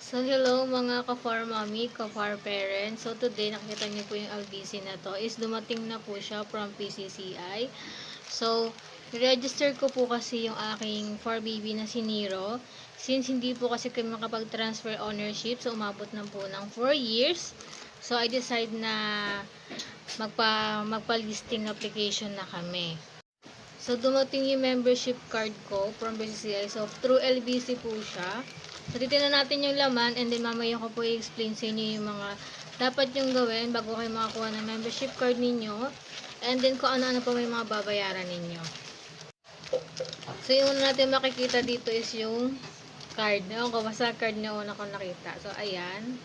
So, hello mga ka-far mommy, ka-far parents. So, today, nakikita niyo po yung LBC na to is dumating na po siya from PCCI. So, register ko po kasi yung aking far baby na si Nero. Since hindi po kasi kami makapag-transfer ownership, so umabot na po ng 4 years. So, I decide na magpa-listing application na kami. So, dumating yung membership card ko from PCCI. So, through LBC po siya. So, titignan natin yung laman and then mamaya ko po i-explain sa inyo yung mga dapat yung gawin bago kayo makakuha ng membership card ninyo. And then kung ano-ano po may mga babayaran ninyo. So, yung una natin makikita dito is yung card. Ewan ko, basta card na una ko nakita. So, ayan.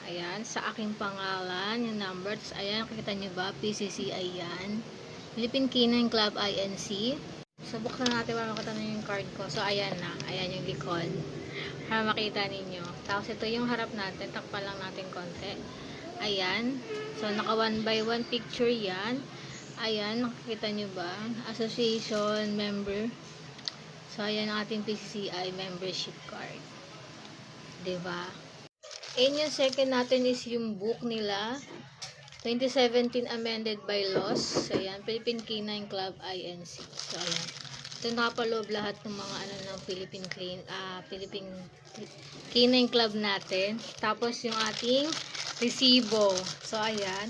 Ayan, sa aking pangalan, yung number. Tapos, ayan, nakikita nyo ba? PCCI yan. Philippine Canine Club INC. So, buksan natin para makita nyo yung card ko. So, ayan na. Ayan yung likod. Para makita ninyo. Tapos, ito yung harap natin. Takpan lang natin konti. Ayan. So, naka 1x1 picture yan. Ayan. Nakikita nyo ba? Association member. So, ayan ang ating PCCI membership card. Diba? And yung second natin is yung book nila. 2017 amended bylaws. So, ayan. Philippine Canine Club INC. So, ayan. Ito nakapaloob lahat ng mga ano ng Philippine Canine Club natin. Tapos, yung ating resibo. So, ayan.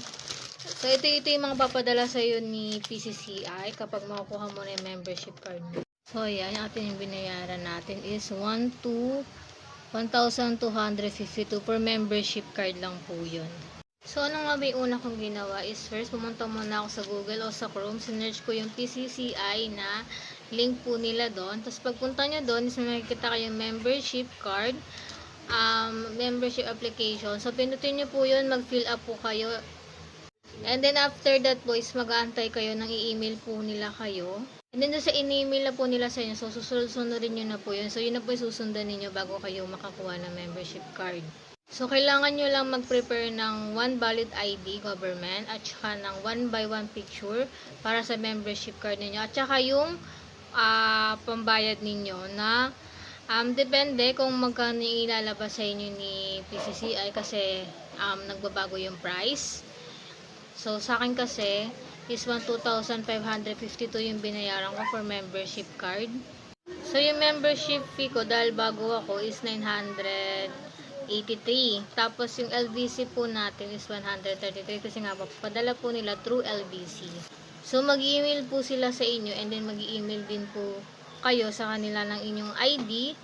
So, ito yung mga papadala sa'yo ni PCCI kapag makukuha mo na yung membership card mo. So, ayan. Yung ating binayaran natin is 1,252 per membership card lang po yun. So, ano nga ba yung una kong ginawa is first, pumunta muna ako sa Google o sa Chrome. Sinerch ko yung PCCI na link po nila doon. Tapos, pagpunta nyo doon, is makikita kayong membership card, membership application. So, pinutin nyo po yun, mag-fill up po kayo. And then, after that po is mag-aantay kayo ng i-email po nila kayo. And then, sa in-email na po nila sa inyo, so susunod-sunodin nyo na po yun. So, yun na po yung susundan ninyo bago kayo makakuha ng membership card. So, kailangan nyo lang mag-prepare ng one valid ID government at saka ng 1x1 picture para sa membership card ninyo. At saka yung pambayad ninyo na depende kung magkano ilalabas sa inyo ni PCCI kasi nagbabago yung price. So, sa akin kasi is 2,552 yung binayaran ko for membership card. So, yung membership fee ko dahil bago ako is 983. Tapos, yung LBC po natin is 133 kasi nga padala po nila through LBC. So, mag-email po sila sa inyo and then mag-email din po kayo sa kanila ng inyong ID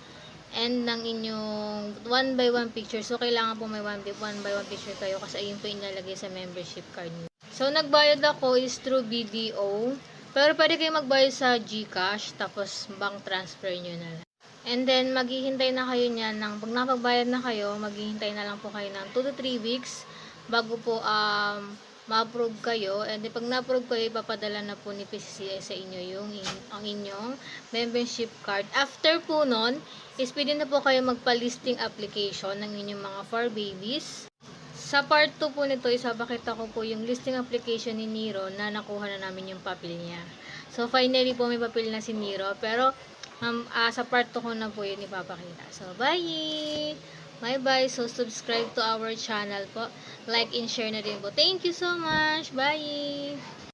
and ng inyong 1x1 picture. So, kailangan po may 1x1 picture kayo kasi ayun po inalagay sa membership card nyo. So, nagbayad ako is through BDO. Pero pwede kayo magbayad sa GCash tapos bank transfer nyo na lang. And then, maghihintay na kayo niyan ng, pag napagbayad na kayo, maghihintay na lang po kayo ng 2 to 3 weeks bago po ma-approve kayo. And then, pag na-approve kayo, ipapadala na po ni PCCI sa inyo ang inyong membership card. After po nun, is pwede na po kayo magpa-listing application ng inyong mga fur babies. Sa part 2 po nito, isabakita ko po yung listing application ni Nero na nakuha na namin yung papel niya. So, finally po may papel na si Nero. Pero, sa part 2 ko na po yun ipapakita. So, bye! Bye-bye! So, subscribe to our channel po. Like and share na din po. Thank you so much! Bye!